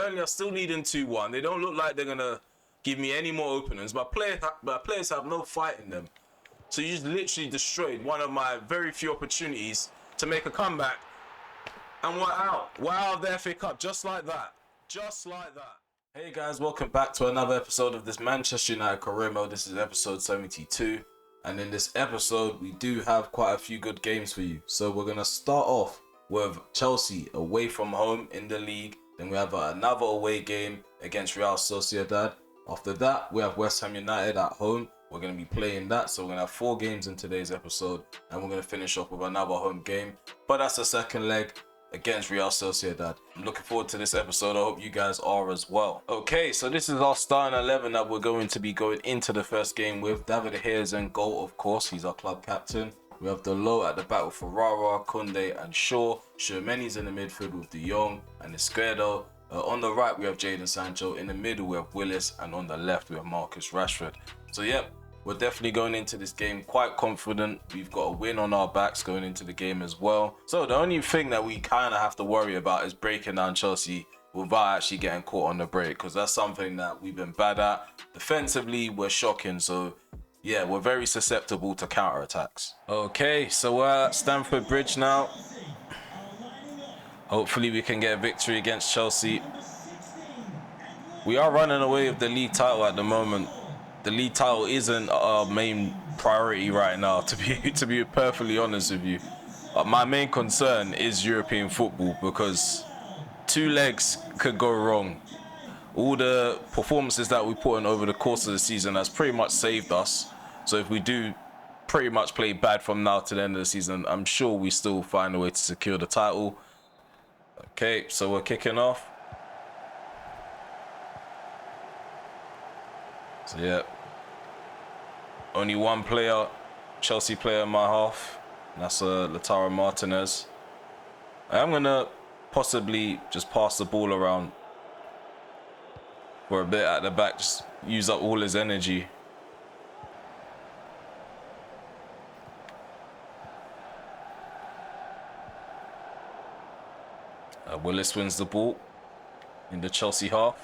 Burnley are still leading 2-1. They don't look like they're going to give me any more openings. My players have no fight in them. So you just literally destroyed one of my very few opportunities to make a comeback. And we're out. We're out of the FA Cup just like that. Just like that. Hey guys, welcome back to another episode of this Manchester United career mode. This is episode 72. And in this episode, we do have quite a few good games for you. So we're going to start off with Chelsea away from home in the league. Then we have another away game against Real Sociedad. After that, we have West Ham United at home. We're going to be playing that. So we're going to have 4 games in today's episode. And we're going to finish off with another home game. But that's the second leg against Real Sociedad. I'm looking forward to this episode. I hope you guys are as well. Okay, so this is our starting 11 that we're going to be going into the first game with. David De Gea is in goal, of course. He's our club captain. We have Dalot at the back with Ferrara, Koundé and Shaw. Tchouameni's in the midfield with De Jong and Izquierdo. On the right, we have Jadon Sancho. In the middle, we have Willis. And on the left, we have Marcus Rashford. So, yep, we're definitely going into this game quite confident. We've got a win on our backs going into the game as well. So, the only thing that we kind of have to worry about is breaking down Chelsea without actually getting caught on the break. Because that's something that we've been bad at. Defensively, we're shocking. So, yeah, we're very susceptible to counter-attacks. Okay, so we're at Stamford Bridge now. Hopefully we can get a victory against Chelsea. We are running away with the league title at the moment. The league title isn't our main priority right now, to be perfectly honest with you. My main concern is European football because 2 legs could go wrong. All the performances that we put in over the course of the season has pretty much saved us. So if we do pretty much play bad from now to the end of the season, I'm sure we still find a way to secure the title. Okay, so we're kicking off. So yeah, only one player, Chelsea player in my half. And that's Lautaro Martinez. I'm going to possibly just pass the ball around for a bit at the back, just use up all his energy. Willis wins the ball in the Chelsea half.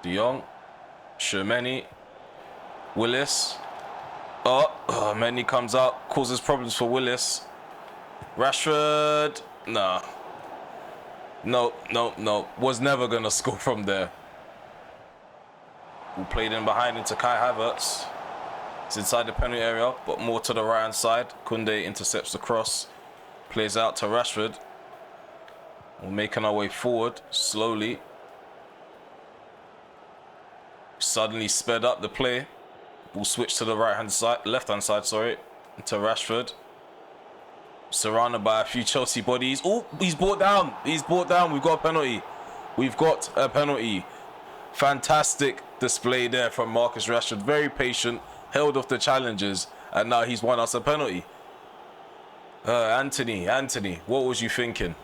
De Jong, Tchouameni, Willis. Mendy comes out, causes problems for Willis. Rashford, nah. No. Was never going to score from there. We played in behind into Kai Havertz. It's inside the penalty area, but more to the right-hand side. Koundé intercepts the cross. Plays out to Rashford. We're making our way forward slowly. Suddenly sped up the play. We'll switch to the left-hand side, to Rashford. Surrounded by a few Chelsea bodies. Oh, he's brought down. We've got a penalty. Fantastic display there from Marcus Rashford. Very patient, held off the challenges, and now he's won us a penalty. Anthony, what was you thinking?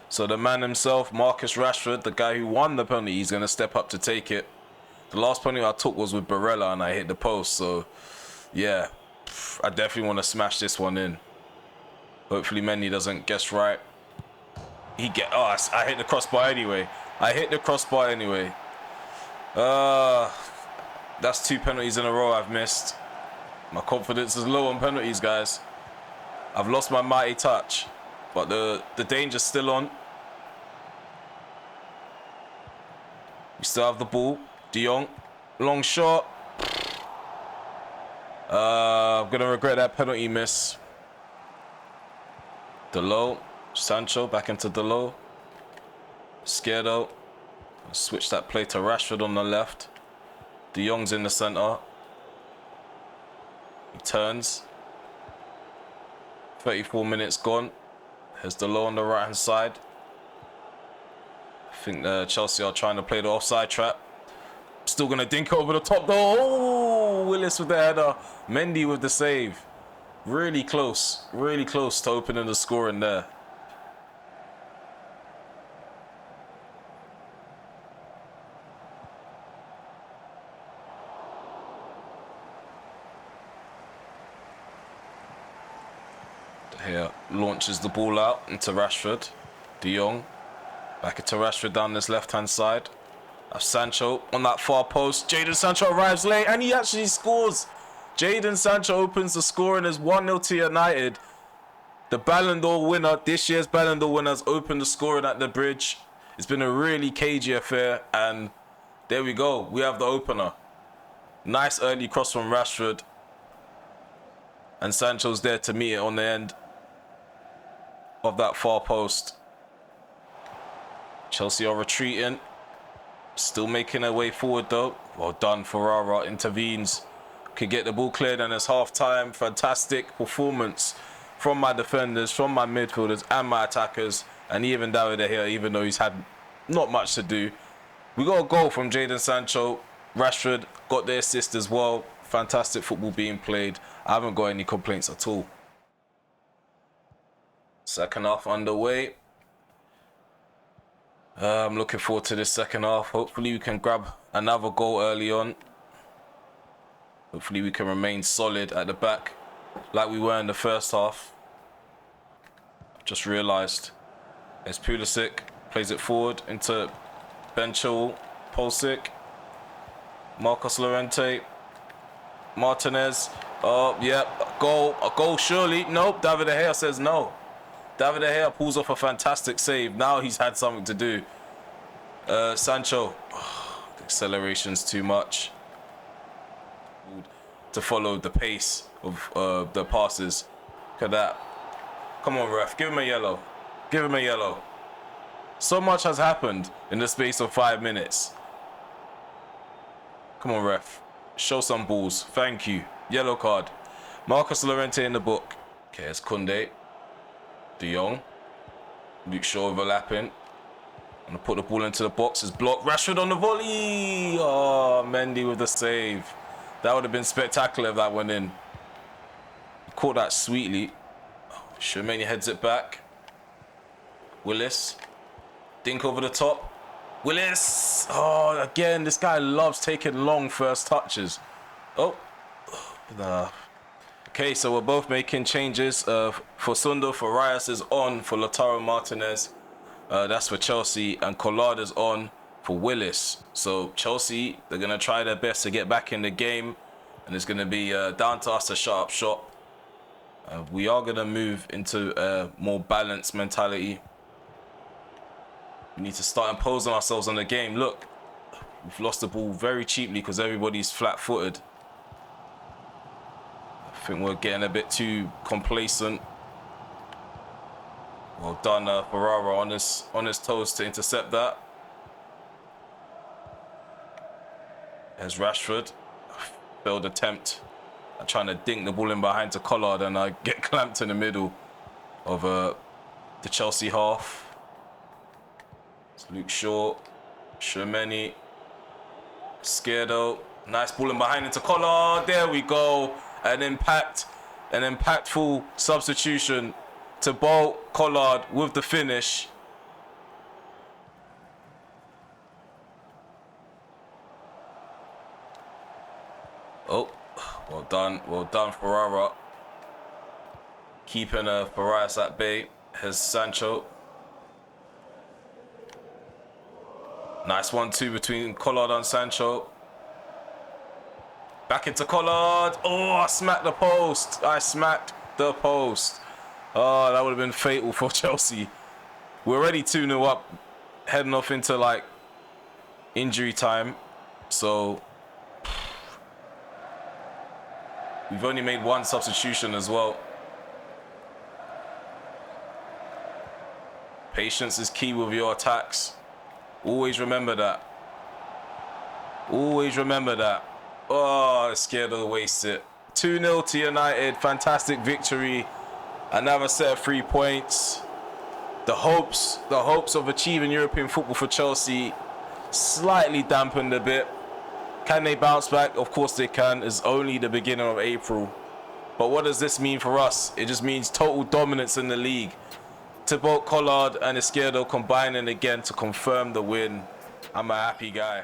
So the man himself, Marcus Rashford, the guy who won the penalty, he's going to step up to take it. The last penalty I took was with Barella and I hit the post. So, yeah, I definitely want to smash this one in. Hopefully Mendy doesn't guess right. I hit the crossbar anyway. That's 2 penalties in a row I've missed. My confidence is low on penalties, guys. I've lost my mighty touch, but the danger's still on. We still have the ball. De Jong, long shot. I'm going to regret that penalty miss. Dalot, Sancho, back into Dalot. Izquierdo. Switch that play to Rashford on the left. De Jong's in the centre. He turns. 34 minutes gone. Here's Dalot on the right-hand side. I think Chelsea are trying to play the offside trap. Still going to dink over the top though. Oh, Willis with the header. Mendy with the save. Really close to opening the scoring there. Here, launches the ball out into Rashford. De Jong. Back into Rashford down this left-hand side. Sancho on that far post. Jadon Sancho arrives late and he actually scores. Jadon Sancho opens the score and is 1-0 to United. The Ballon d'Or winner, this year's Ballon d'Or winner, has opened the scoring at the bridge. It's been a really cagey affair, and there we go. We have the opener. Nice early cross from Rashford. And Sancho's there to meet it on the end of that far post. Chelsea are retreating. Still making their way forward though. Well done, Ferrara intervenes. Can get the ball cleared and it's half time. Fantastic performance from my defenders, from my midfielders and my attackers. And even David De Gea, even though he's had not much to do. We got a goal from Jadon Sancho. Rashford got the assist as well. Fantastic football being played. I haven't got any complaints at all. Second half underway. I'm looking forward to this second half. Hopefully we can grab another goal early on. Hopefully we can remain solid at the back like we were in the first half. I've just realised. There's Pulisic. Plays it forward into Ben Chilwell. Pulisic. Marcos Llorente. Martinez. Oh, yeah. A goal surely. Nope. David De Gea says no. David De Gea pulls off a fantastic save. Now he's had something to do. Sancho. Oh, the acceleration's too much to follow the pace of the passes. Look at that. Come on, ref. Give him a yellow. Give him a yellow. So much has happened in the space of 5 minutes. Come on, ref. Show some balls. Thank you. Yellow card. Marcos Llorente in the book. Okay, it's Koundé. De Jong. Luke Shaw overlapping. Gonna put the ball into the box. It's blocked. Rashford on the volley. Oh, Mendy with the save. That would have been spectacular if that went in. Caught that sweetly. Tchouameni heads it back. Willis. Dink over the top. Willis. Oh, again, this guy loves taking long first touches. Oh. Nah. Okay, so we're both making changes. For Sundo, for Reyes is on. For Lautaro Martinez, that's for Chelsea. And Collard is on for Willis. So Chelsea, they're going to try their best to get back in the game. And it's going to be down to us to shut up shop. We are going to move into a more balanced mentality. We need to start imposing ourselves on the game. Look, we've lost the ball very cheaply because everybody's flat-footed. I think we're getting a bit too complacent. Well done, Ferrara on his toes to intercept that. There's Rashford. Failed attempt at trying to dink the ball in behind to Collard, and I get clamped in the middle of the Chelsea half. It's Luke Shaw, Tchouameni, Scardo. Nice ball in behind into Collard. There we go. An impactful substitution to bolt Collard with the finish. Oh, well done, Ferrara. Keeping Farias at bay. Here's Sancho. Nice 1-2 between Collard and Sancho. Back into Collard. Oh, I smacked the post. Oh, that would have been fatal for Chelsea. We're already 2-0 up, heading off into like injury time. So we've only made one substitution as well. Patience is key with your attacks. Always remember that. Always remember that. Oh, scared of the waste it. 2-0 to United. Fantastic victory. Another set of 3 points. The hopes of achieving European football for Chelsea slightly dampened a bit. Can they bounce back? Of course they can. It's only the beginning of April. But what does this mean for us? It just means total dominance in the league. Thibaut Collard and Izquierdo combining again to confirm the win. I'm a happy guy.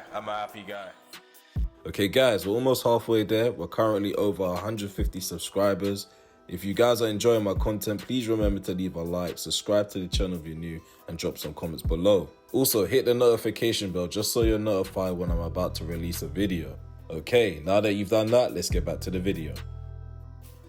Okay guys, we're almost halfway there. We're currently over 150 subscribers. If you guys are enjoying my content, please remember to leave a like, subscribe to the channel if you're new, and drop some comments below. Also, hit the notification bell just so you're notified when I'm about to release a video. Okay, now that you've done that, let's get back to the video.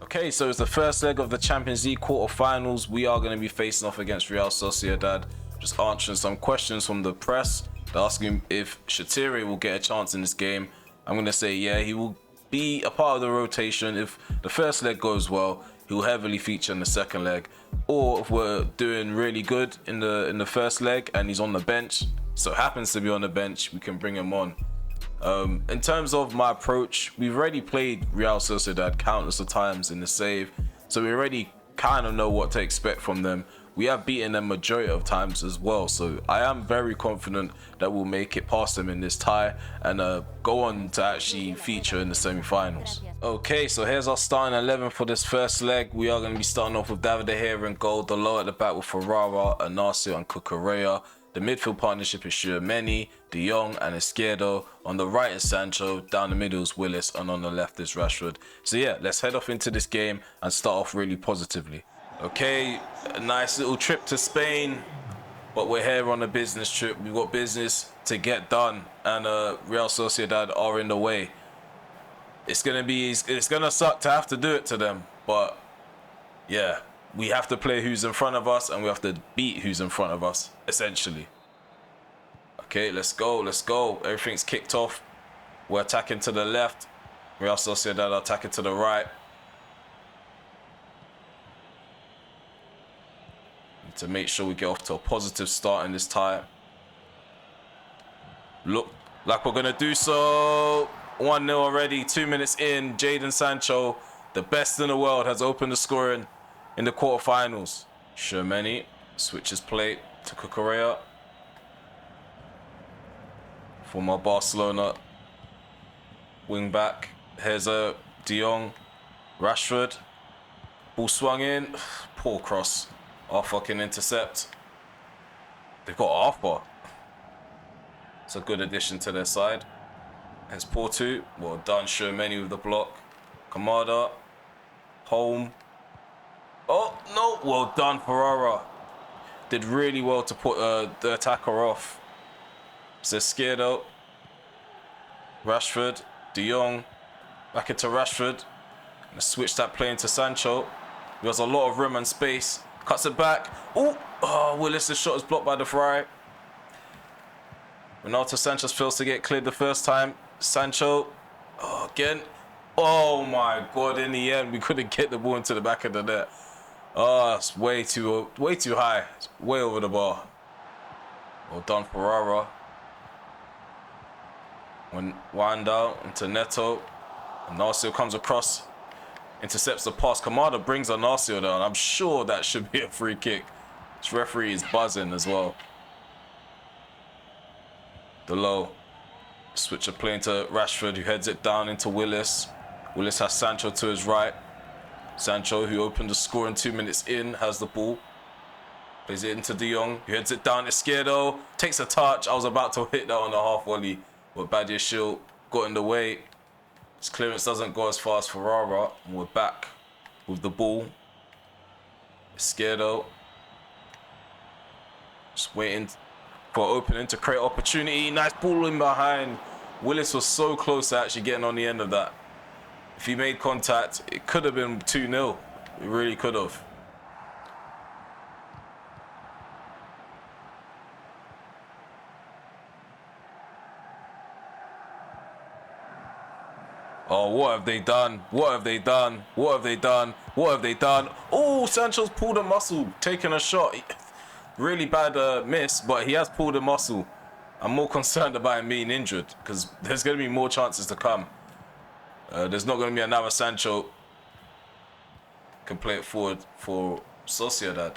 Okay, so it's the first leg of the Champions League quarterfinals. We are going to be facing off against Real Sociedad. Just answering some questions from the press. They're asking if Shatiri will get a chance in this game. I'm going to say, yeah, he will be a part of the rotation. If the first leg goes well, he'll heavily feature in the second leg. Or if we're doing really good in the first leg and he's on the bench, so happens to be on the bench, we can bring him on. In terms of my approach, we've already played Real Sociedad countless of times in the save, so we already kind of know what to expect from them. We have beaten them majority of times as well, so I am very confident that we'll make it past them in this tie and go on to actually feature in the semi-finals. Okay, so here's our starting 11 for this first leg. We are going to be starting off with David De Gea in goal, the low at the back with Ferrara, Inacio and Cucurella. The midfield partnership is Tchouaméni, De Jong and Izquierdo. On the right is Sancho, down the middle is Willis, and on the left is Rashford. So yeah, let's head off into this game and start off really positively. Okay, a nice little trip to Spain, but we're here on a business trip. We've got business to get done, and Real Sociedad are in the way. It's gonna suck to have to do it to them, but yeah. We have to play who's in front of us, and we have to beat who's in front of us, essentially. Okay, let's go, let's go. Everything's kicked off. We're attacking to the left. Real Sociedad are attacking to the right. Need to make sure we get off to a positive start in this tie. Look like we're going to do so. 1-0 already, 2 minutes in. Jadon Sancho, the best in the world, has opened the scoring in the quarterfinals. Tchouaméni switches play to Cucurella. Former Barcelona wing back. Here's a De Jong. Rashford. Ball swung in. Poor cross. Arthur can intercept. They've got Arthur. It's a good addition to their side. Here's Porto. Well done, Tchouaméni with the block. Kamada. Home. Oh, no. Well done, Ferrara. Did really well to put the attacker off. So Izquierdo. Rashford. De Jong. Back into Rashford. Gonna switch that play into Sancho. He has a lot of room and space. Cuts it back. Oh, Willis' shot is blocked by the Ferrari. Renato Sanchez fails to get cleared the first time. Sancho. Oh, again. Oh, my God. In the end, we couldn't get the ball into the back of the net. Oh, it's way too high. It's way over the bar. Well done, Ferrara. When Wanda into Neto, Inacio comes across, intercepts the pass. Kamada brings Inacio down. I'm sure that should be a free kick. This referee is buzzing as well. The low. Switch of play into Rashford, who heads it down into Willis. Willis has Sancho to his right. Sancho, who opened the score in 2 minutes in, has the ball. Plays it into De Jong, who heads it down. Izquierdo takes a touch. I was about to hit that on the half volley, but Badiashile got in the way. His clearance doesn't go as far as Ferrara, and we're back with the ball. Izquierdo just waiting for opening to create opportunity. Nice ball in behind. Willis was so close to actually getting on the end of that. If he made contact, it could have been 2-0. It really could have. Oh, what have they done? What have they done? What have they done? What have they done? Oh, Sancho's pulled a muscle, taking a shot. Really bad miss, but he has pulled a muscle. I'm more concerned about him being injured because there's going to be more chances to come. There's not going to be another Sancho can play it forward for Sociedad.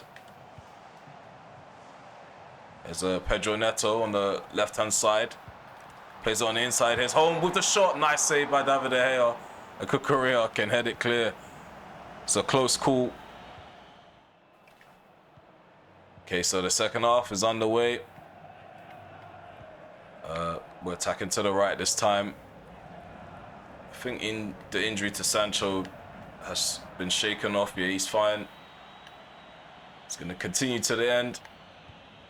There's a Pedro Neto on the left-hand side. Plays it on the inside. Here's home with the shot. Nice save by David De Gea. And Cucurella can head it clear. It's a close call. Okay, so the second half is underway. We're attacking to the right this time. I think the injury to Sancho has been shaken off. Yeah, he's fine. It's going to continue to the end.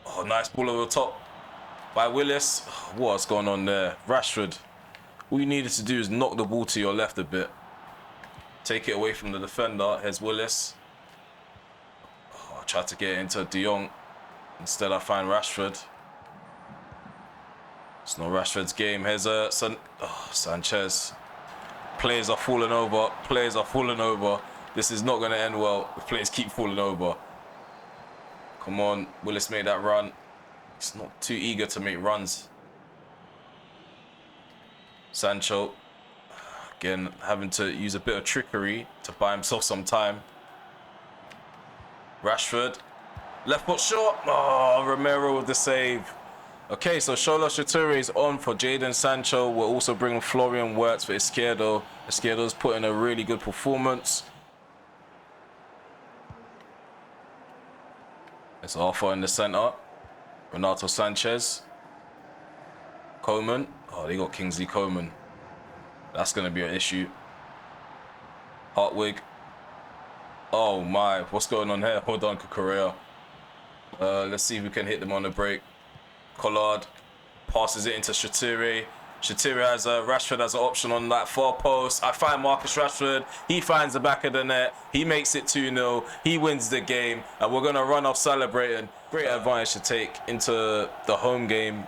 Oh, nice ball over the top by Willis. What's going on there? Rashford. All you needed to do is knock the ball to your left a bit. Take it away from the defender. Here's Willis. Oh, I tried to get it into De Jong. Instead, I find Rashford. It's not Rashford's game. Here's Sanchez. Players are falling over. Players are falling over. This is not going to end well. The players keep falling over. Come on. Willis made that run. He's not too eager to make runs. Sancho. Again, having to use a bit of trickery to buy himself some time. Rashford. Left foot shot. Oh, Romero with the save. Okay, so Shola Shature is on for Jadon Sancho. We're also bringing Florian Wirtz for Izquierdo. Izquierdo's put in a really good performance. It's Arthur in the centre. Renato Sanchez. Coman. Oh, they got Kingsley Coman. That's going to be an issue. Hartwig. Oh my, what's going on here? Hold on, Correa. Let's see if we can hit them on the break. Collard passes it into Shature. Shature has Rashford as an option on that far post. I find Marcus Rashford. He finds the back of the net. He makes it 2-0. He wins the game. And we're going to run off celebrating. Great advantage to take into the home game.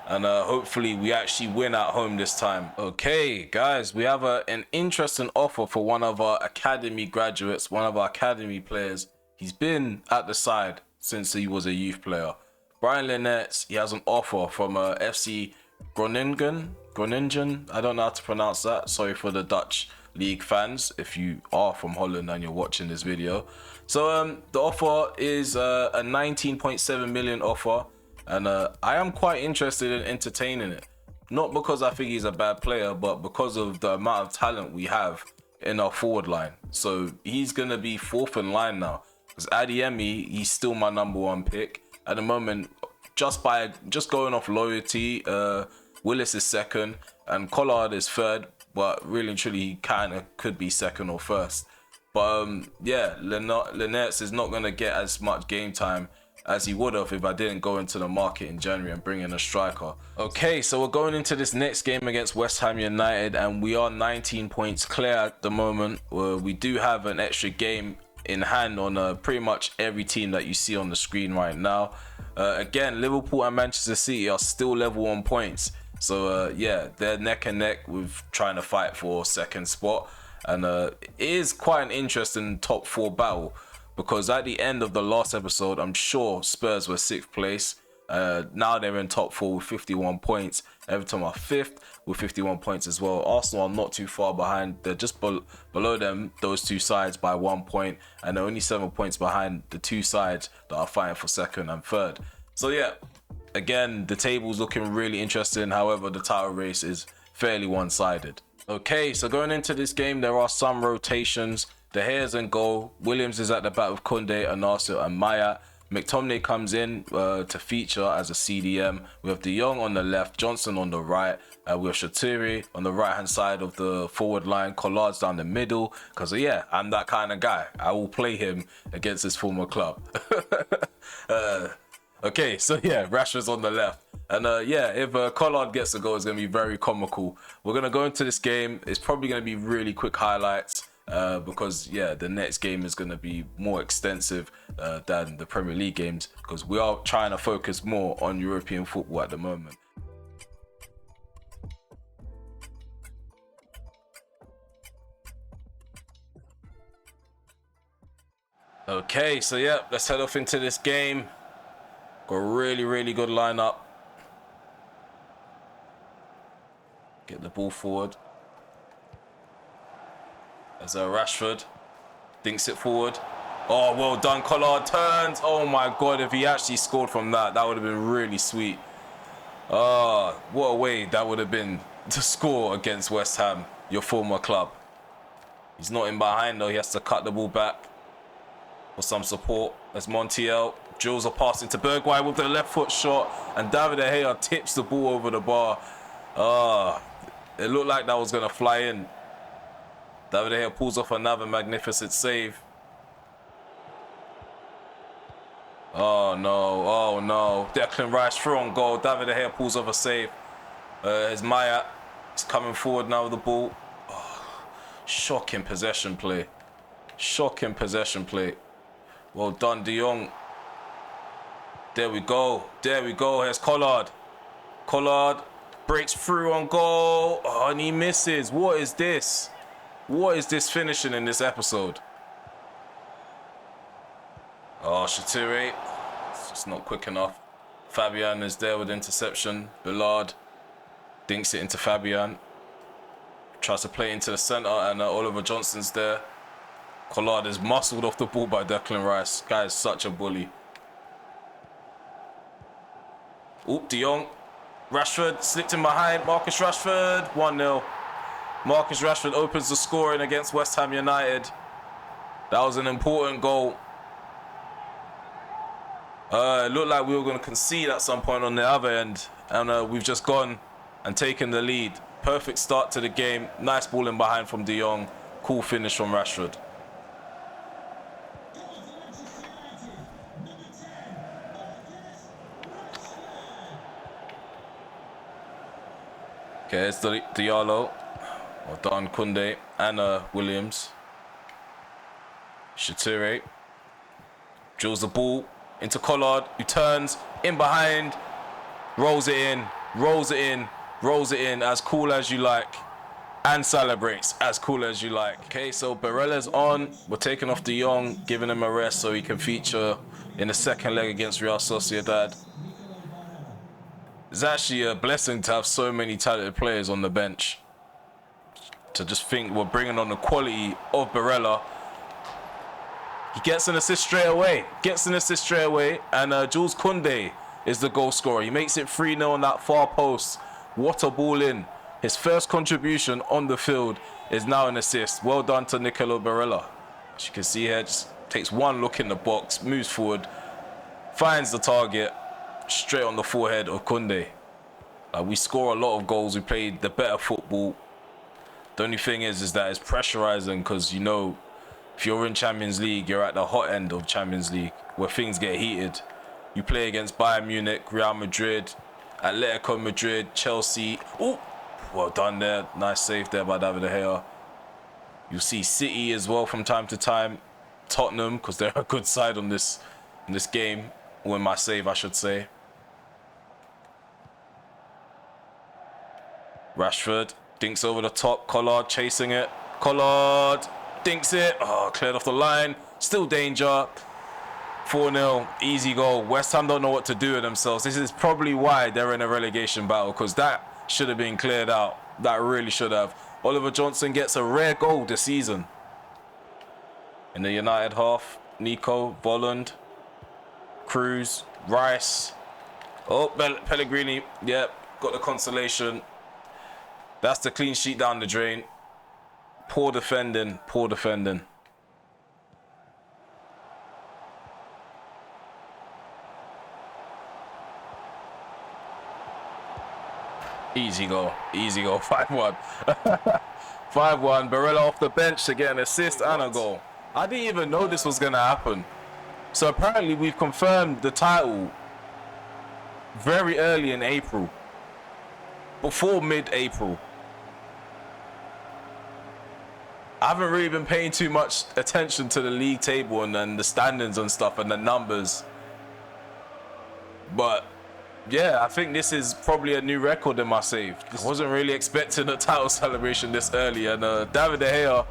And hopefully we actually win at home this time. Okay, guys, we have an interesting offer for one of our academy graduates, one of our academy players. He's been at the side since he was a youth player. Brian Linnet, he has an offer from FC Groningen. I don't know how to pronounce that. Sorry for the Dutch league fans if you are from Holland and you're watching this video. So the offer is a 19.7 million offer. And I am quite interested in entertaining it. Not because I think he's a bad player, but because of the amount of talent we have in our forward line. So he's going to be fourth in line now. Because Adeyemi, he's still my #1 pick. At the moment, just going off loyalty, Willis is second and Collard is third. But really and truly, he kind of could be second or first. But yeah, Linets is not going to get as much game time as he would have if I didn't go into the market in January and bring in a striker. Okay, so we're going into this next game against West Ham United and we are 19 points clear at the moment. We do have an extra game in hand on pretty much every team that you see on the screen right now. Again, Liverpool and Manchester City are still level on points. So yeah, they're neck and neck with trying to fight for second spot. And it is quite an interesting top 4 battle. Because at the end of the last episode, I'm sure Spurs were 6th place. Now they're in top 4 with 51 points. Everton are 5th with 51 points as well. Arsenal are not too far behind. They're just below them, those two sides, by 1 point. And they're only 7 points behind the two sides that are fighting for second and third. So yeah, again, the table's looking really interesting. However, the title race is fairly one-sided. Okay, so going into this game, there are some rotations. De Gea's in goal. Williams is at the back with Koundé, Anarsio and Maya. McTominay comes in to feature as a CDM. We have De Jong on the left, Johnson on the right. We have Shature on the right hand side of the forward line. Collard's down the middle. Because yeah, I'm that kind of guy. I will play him against his former club. Okay, so yeah, Rashford's on the left. And yeah, if Collard gets a goal, it's going to be very comical. We're going to go into this game. It's probably going to be really quick highlights. Because yeah, the next game is going to be more extensive than the Premier League games because we are trying to focus more on European football at the moment. Okay, so yeah, let's head off into this game. Got a really good lineup. Get the ball forward. As Rashford dinks it forward. Oh, well done. Collard turns. Oh my God, if he actually scored from that, that would have been really sweet. Oh, what a way that would have been to score against West Ham, your former club. He's not in behind though. He has to cut the ball back for some support. As Montiel drills a pass into Bergwijn with the left foot shot. And David De Gea tips the ball over the bar. Oh, it looked like that was going to fly in. David De Gea pulls off another magnificent save. Oh no, oh no. Declan Rice through on goal. David De Gea pulls off a save. As Maya is coming forward now with the ball. Oh, shocking possession play. Shocking possession play. Well done, De Jong. There we go. There we go. Here's Collard. Collard breaks through on goal. Oh, and he misses. What is this? What is this finishing in this episode? Oh, Shatiri. It's just not quick enough. Fabian is there with interception. Billard dinks it into Fabian. Tries to play into the centre, and Oliver Johnson's there. Collard is muscled off the ball by Declan Rice. Guy is such a bully. Oop, De Jong. Rashford slipped in behind. Marcus Rashford. 1-0. Marcus Rashford opens the scoring against West Ham United. That was an important goal. It looked like we were going to concede at some point on the other end. And we've just gone and taken the lead. Perfect start to the game. Nice ball in behind from De Jong. Cool finish from Rashford. Okay, it's Diallo. Well done, Koundé and Williams. Shatiri drills the ball into Collard, who turns in behind, rolls it in, rolls it in, rolls it in, as cool as you like, and celebrates as cool as you like. Okay, so Barella's on. We're taking off De Jong, giving him a rest so he can feature in the second leg against Real Sociedad. It's actually a blessing to have so many talented players on the bench. To just think we're bringing on the quality of Barella. He gets an assist straight away. And Jules Koundé is the goal scorer. He makes it 3-0 on that far post. What a ball in. His first contribution on the field is now an assist. Well done to Nicolo Barella. As you can see here, just takes one look in the box, moves forward, finds the target, straight on the forehead of Koundé. We score a lot of goals. We play the better football. The only thing is that it's pressurizing because, you know, if you're in Champions League, you're at the hot end of Champions League where things get heated. You play against Bayern Munich, Real Madrid, Atletico Madrid, Chelsea. Oh, well done there. Nice save there by David De Gea. You see City as well from time to time. Tottenham, because they're a good side on this game. Or in my save, I should say. Rashford dinks over the top. Collard chasing it. Collard dinks it. Oh, cleared off the line. Still danger. 4-0. Easy goal. West Ham don't know what to do with themselves. This is probably why they're in a relegation battle, because that should have been cleared out. That really should have. Oliver Johnson gets a rare goal this season. In the United half, Nico, Volland, Cruz, Rice. Oh, Pellegrini. Yep, got the consolation. That's the clean sheet down the drain. Poor defending, poor defending. Easy goal, 5-1. 5-1, Barella off the bench to get an assist and a goal. I didn't even know this was going to happen. So apparently we've confirmed the title very early in April. Before mid-April. I haven't really been paying too much attention to the league table and the standings and stuff and the numbers. But yeah, I think this is probably a new record in my save. I wasn't really expecting a title celebration this early, and David De Gea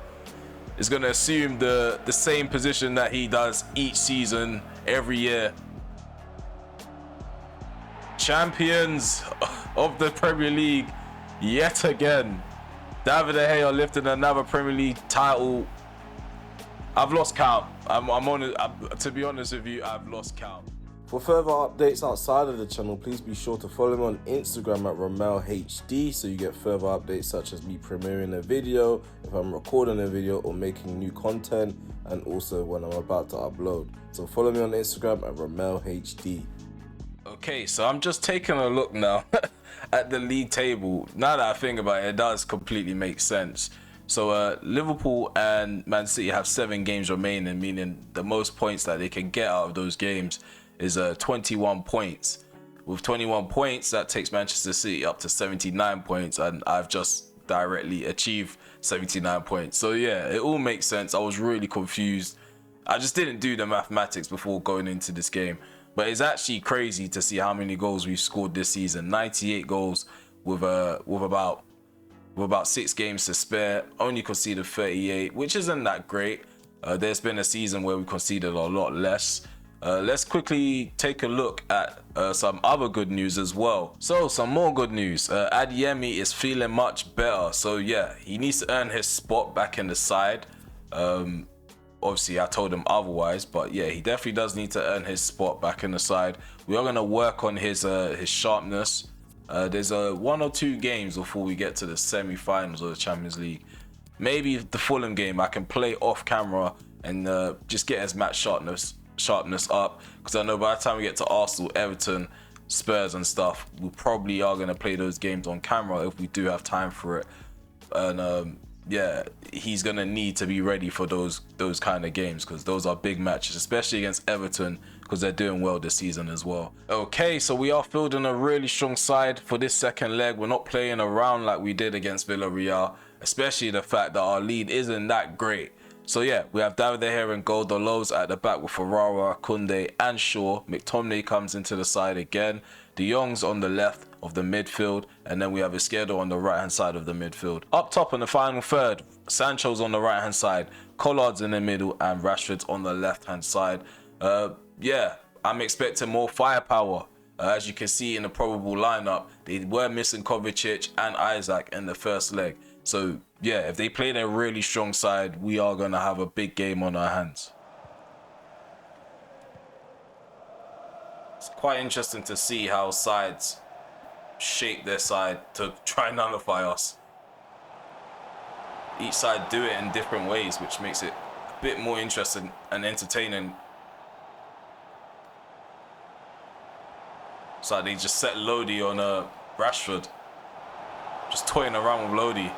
is going to assume the same position that he does each season, every year. Champions of the Premier League yet again. David De Gea lifting another Premier League title. I've lost count. To be honest with you, I've lost count. For further updates outside of the channel, please be sure to follow me on Instagram at RomelHD so you get further updates such as me premiering a video, if I'm recording a video or making new content, and also when I'm about to upload. So follow me on Instagram at RomelHD. Okay, so I'm just taking a look now at the league table. Now that I think about it, it does completely make sense. So Liverpool and Man City have 7 games remaining, meaning the most points that they can get out of those games is 21 points. With 21 points, that takes Manchester City up to 79 points, and I've just directly achieved 79 points. So yeah, it all makes sense. I was really confused. I just didn't do the mathematics before going into this game. But it's actually crazy to see how many goals we've scored this season. 98 goals with about 6 games to spare. Only conceded 38, which isn't that great. There's been a season where we conceded a lot less. Let's quickly take a look at some other good news as well. So some more good news. Adeyemi is feeling much better. So yeah, he needs to earn his spot back in the side. Obviously, I told him otherwise, but yeah, he definitely does need to earn his spot back in the side. We are going to work on his sharpness. There's 1 or 2 games before we get to the semi-finals of the Champions League. Maybe the Fulham game, I can play off camera and just get his match sharpness up, because I know by the time we get to Arsenal, Everton, Spurs and stuff, we probably are going to play those games on camera if we do have time for it. And yeah, he's going to need to be ready for those kind of games, because those are big matches, especially against Everton, because they're doing well this season as well. Okay, so we are fielding a really strong side for this second leg. We're not playing around like we did against Villarreal, especially the fact that our lead isn't that great. So yeah, we have David De Gea and goal, Dalot's at the back with Ferrara, Koundé and Shaw. McTominay comes into the side again. De Jong's on the left of the midfield, and then we have Izquierdo on the right hand side of the midfield. Up top in the final third, Sancho's on the right hand side, Collard's in the middle, and Rashford's on the left hand side. Yeah, I'm expecting more firepower. As you can see in the probable lineup, they were missing Kovacic and Isaac in the first leg. So yeah, if they play a really strong side, we are going to have a big game on our hands. It's quite interesting to see how sides shape their side to try and nullify us. Each side do it in different ways, which makes it a bit more interesting and entertaining. So they just set Lodi on Rashford. Just toying around with Lodi.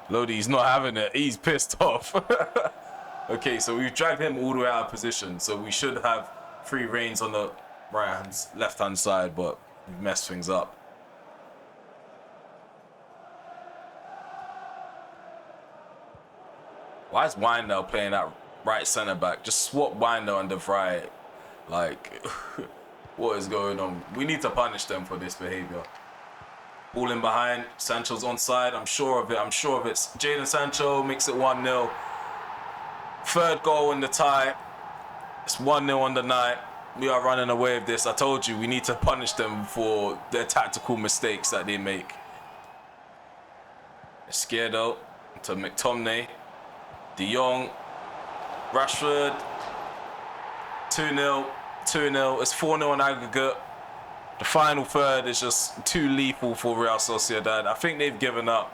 Lodi's not having it. He's pissed off. Okay, so we've dragged him all the way out of position. So we should have free reins on the left-hand side, but we've messed things up. Why is Wijndal playing that right centre-back? Just swap Wijndal and De Vrij. Like, what is going on? We need to punish them for this behaviour. Ball in behind. Sancho's onside. I'm sure of it. Jadon Sancho makes it 1-0. Third goal in the tie. It's 1-0 on the night. We are running away with this. I told you, we need to punish them for their tactical mistakes that they make. Izquierdo to McTominay. De Jong. Rashford. 2-0. It's 4-0 on aggregate. The final third is just too lethal for Real Sociedad. I think they've given up.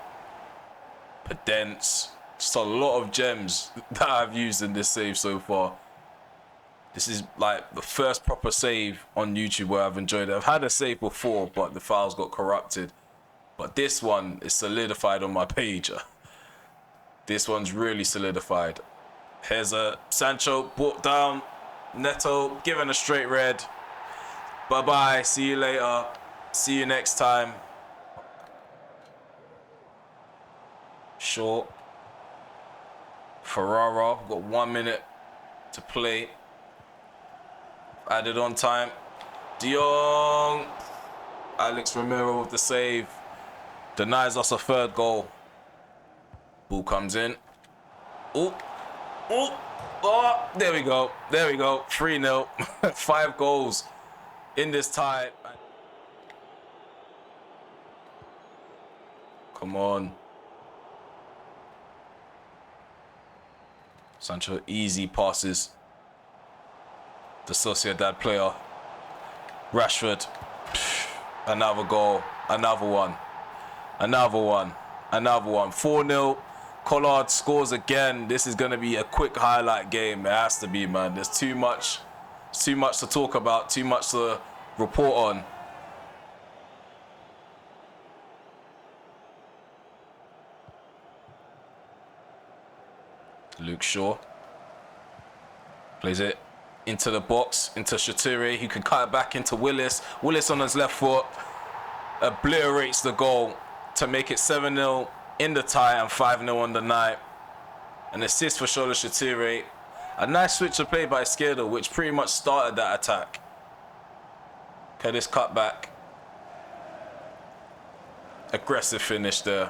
Pedence. Just a lot of gems that I've used in this save so far. This is like the first proper save on YouTube where I've enjoyed it. I've had a save before, but the files got corrupted. But this one is solidified on my page. This one's really solidified. Here's a Sancho brought down. Neto given a straight red. Bye-bye. See you later. See you next time. Short. Ferrara. Got 1 minute to play. Added on time. De Jong. Alex Romero with the save. Denies us a third goal. Ball comes in. Oh. Oh. Oh. There we go. 3-0. 5 goals in this tie. Come on. Sancho easy passes. The Sociedad player. Rashford. Another goal. Another one. 4-0. Collard scores again. This is going to be a quick highlight game. It has to be, man. There's too much to talk about. Too much to report on. Luke Shaw. Plays it into the box, into Shatiri, who can cut it back into Willis. Willis on his left foot obliterates the goal to make it 7-0 in the tie and 5-0 on the night. An assist for Shola Shatiri. A nice switch of play by Skirtle, which pretty much started that attack. Okay, this cut back. Aggressive finish there.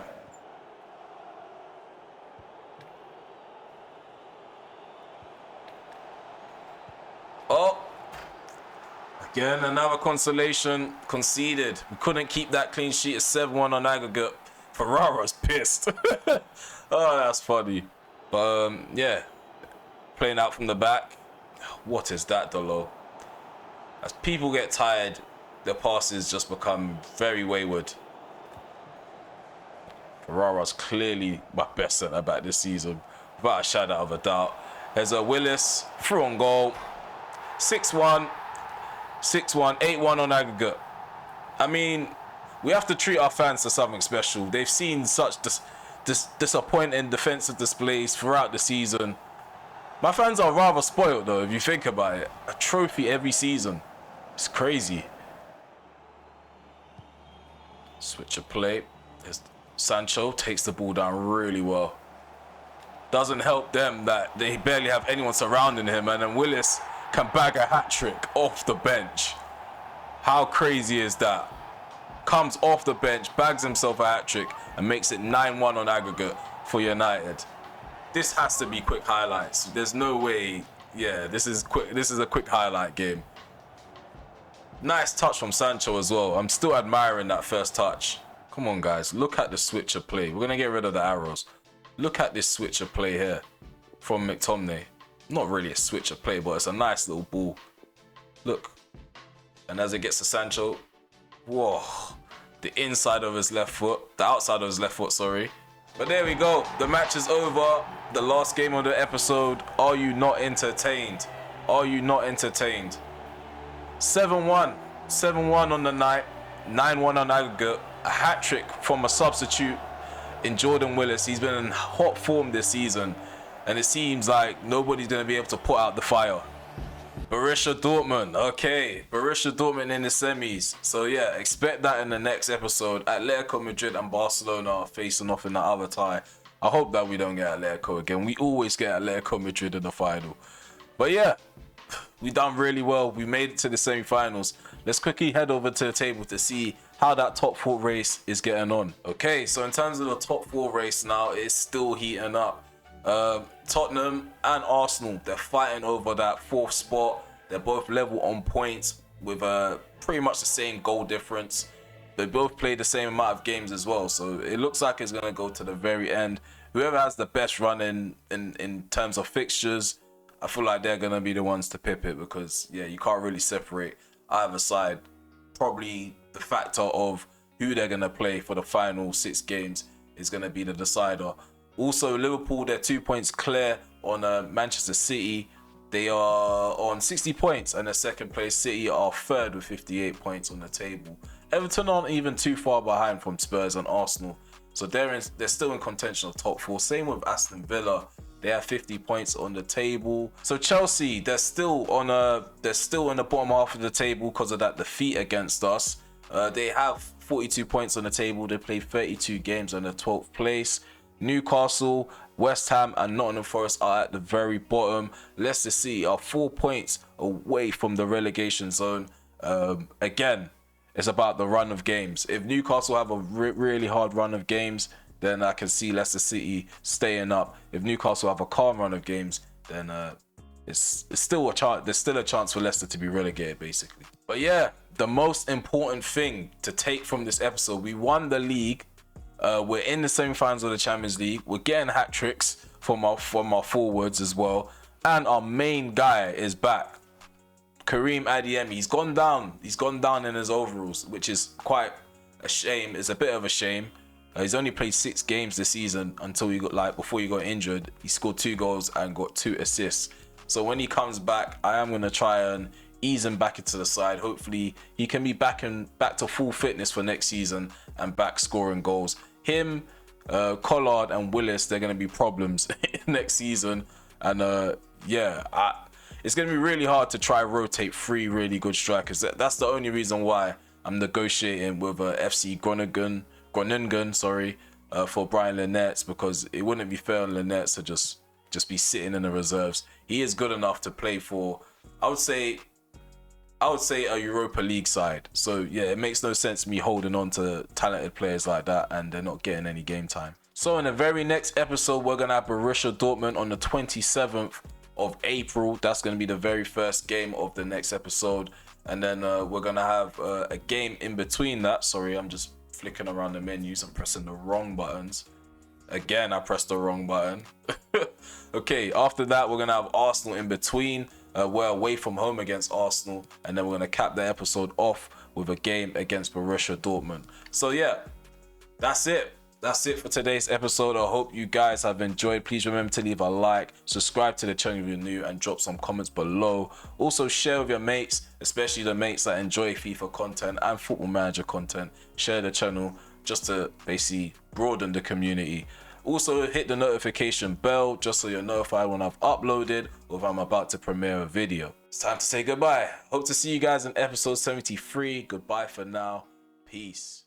Oh, again, another consolation conceded. We couldn't keep that clean sheet at 7-1 on aggregate. Ferrara's pissed. Oh, that's funny. But yeah, playing out from the back. What is that, Dolo? As people get tired, their passes just become very wayward. Ferrara's clearly my best centre back this season, without a shadow of a doubt. There's a Willis through on goal. 6-1, 6-1, 8-1 on aggregate. I mean, we have to treat our fans to something special. They've seen such disappointing defensive displays throughout the season. My fans are rather spoiled, though, if you think about it. A trophy every season. It's crazy. Switch of play. There's Sancho takes the ball down really well. Doesn't help them that they barely have anyone surrounding him, and then Willis can bag a hat-trick off the bench. How crazy is that? Comes off the bench, bags himself a hat-trick, and makes it 9-1 on aggregate for United. This has to be quick highlights. There's no way. Yeah, this is quick. This is a quick highlight game. Nice touch from Sancho as well. I'm still admiring that first touch. Come on, guys. Look at the switch of play. We're going to get rid of the arrows. Look at this switch of play here from McTominay. Not really a switch of play, but it's a nice little ball. Look. And as it gets to Sancho, whoa. The inside of his left foot. The outside of his left foot, sorry. But there we go. The match is over. The last game of the episode. Are you not entertained? Are you not entertained? 7-1. 7-1 on the night. 9-1 on aggregate. A hat-trick from a substitute in Jordan Willis. He's been in hot form this season. And it seems like nobody's going to be able to put out the fire. Borussia Dortmund. Okay. Borussia Dortmund in the semis. So yeah, expect that in the next episode. Atletico Madrid and Barcelona are facing off in the other tie. I hope that we don't get Atletico again. We always get Atletico Madrid in the final. But yeah, we done really well. We made it to the semi-finals. Let's quickly head over to the table to see how that top four race is getting on. Okay, so in terms of the top four race now, it's still heating up. Tottenham and Arsenal, they're fighting over that fourth spot. They're both level on points with pretty much the same goal difference. They both play the same amount of games as well, so it looks like it's going to go to the very end. Whoever has the best run in terms of fixtures, I feel like they're going to be the ones to pip it, because yeah, you can't really separate either side. Probably the factor of who they're going to play for the final 6 games is going to be the decider. Also, Liverpool, they're 2 points clear on Manchester City. They are on 60 points, and the second place City are third with 58 points on the table. Everton aren't even too far behind from Spurs and Arsenal, so they're still in contention of top 4. Same with Aston Villa. They have 50 points on the table. So Chelsea, they're still in the bottom half of the table because of that defeat against us. They have 42 points on the table. They played 32 games on the 12th place. Newcastle, West Ham and Nottingham Forest are at the very bottom. Leicester City are 4 points away from the relegation zone. Again, it's about the run of games. If Newcastle have a really hard run of games, then I can see Leicester City staying up. If Newcastle have a calm run of games, then it's still a chance. There's still a chance for Leicester to be relegated, basically. But yeah, the most important thing to take from this episode: we won the league. We're in the semi-finals of the Champions League. We're getting hat tricks from our forwards as well, and our main guy is back. Karim Adeyemi. He's gone down. He's gone down in his overalls, which is quite a shame. It's a bit of a shame. He's only played 6 games this season until before he got injured. He scored 2 goals and got 2 assists. So when he comes back, I am going to try and ease him back into the side. Hopefully he can be back to full fitness for next season and back scoring goals. Him, Collard and Willis, they're going to be problems next season. And yeah, it's going to be really hard to try rotate 3 really good strikers. That's the only reason why I'm negotiating with FC Groningen, for Brian Lynette, because it wouldn't be fair on Lynette to just be sitting in the reserves. He is good enough to play for, I would say a Europa League side. So yeah, it makes no sense me holding on to talented players like that and they're not getting any game time. So in the very next episode, we're gonna have Borussia Dortmund on the 27th of April. That's gonna be the very first game of the next episode, and then we're gonna have a game in between that. Sorry, I'm just flicking around the menus and pressing the wrong buttons. Again, I pressed the wrong button. Okay, after that, we're gonna have Arsenal in between. We're away from home against Arsenal, and then we're going to cap the episode off with a game against Borussia Dortmund. So yeah, that's it for today's episode. I hope you guys have enjoyed. Please remember to leave a like, subscribe to the channel if you're new, and drop some comments below. Also share with your mates, especially the mates that enjoy FIFA content and Football Manager content. Share the channel just to basically broaden the community. Also hit the notification bell just so you're notified when I've uploaded or if I'm about to premiere a video. It's time to say goodbye. Hope to see you guys in episode 73. Goodbye for now. Peace.